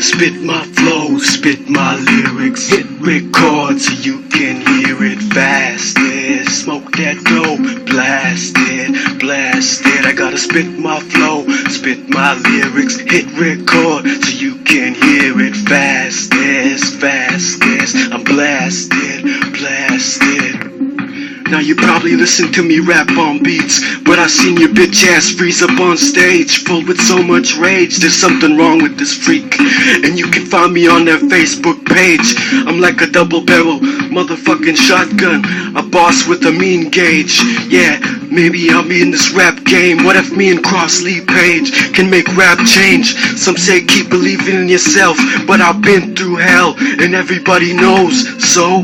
spit my flow, spit my lyrics, hit record so you can hear it faster. Smoke that dope, blast it, blast it. I gotta spit my flow, spit my lyrics, hit record so you can hear it fastest, fastest. I'm blasted, blasted. Now you probably listen to me rap on beats, but I seen your bitch ass freeze up on stage, full with so much rage. There's something wrong with this freak, and you can find me on their Facebook page. I'm like a double barrel motherfucking shotgun, a boss with a mean gauge. Yeah, maybe I'll be in this rap game. What if me and Crossley Page can make rap change? Some say keep believing in yourself, but I've been through hell, and everybody knows, so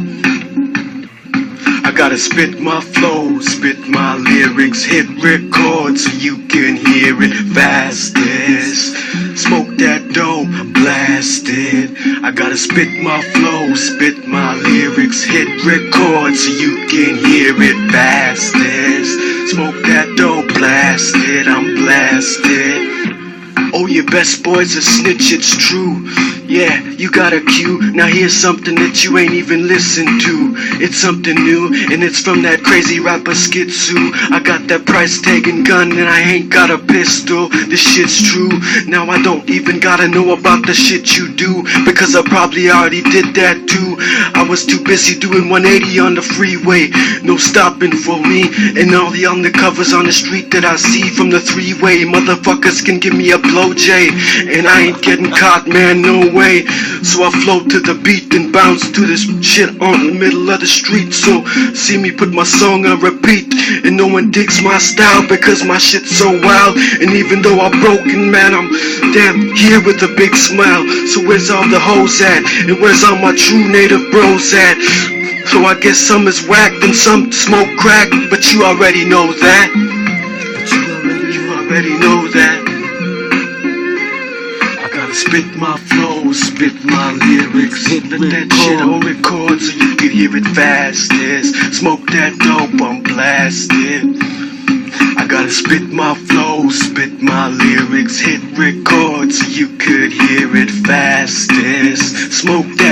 I gotta spit my flow, spit my lyrics, hit record so you can hear it fastest. Smoke that dope, blast it. I gotta spit my flow, spit my lyrics, hit record so you can hear it fastest. Smoke that dope, blast it, I'm blasted. Oh, your best boy's a snitch, it's true. Yeah, you got a cue. Now here's something that you ain't even listened to. It's something new, and it's from that crazy rapper Schizo. I got that price tagging gun, and I ain't got a pistol. This shit's true. Now I don't even gotta know about the shit you do, because I probably already did that too. I was too busy doing 180 on the freeway, no stopping for me, and all the undercovers on the street that I see from the three-way. Motherfuckers can give me a blow J, and I ain't getting caught, man, no way. So I float to the beat and bounce to this shit on the middle of the street. So see me put my song on repeat, and no one digs my style because my shit's so wild. And even though I'm broken, man, I'm damn here with a big smile. So where's all the hoes at, and where's all my true native bros at? So I guess some is whacked and some smoke crack, but you already know that. You already know that. Spit my flow, spit my lyrics, hit that shit on record so you can hear it fastest. Smoke that dope, I'm blasted. I gotta spit my flow, spit my lyrics, hit record so you could hear it fastest. Smoke that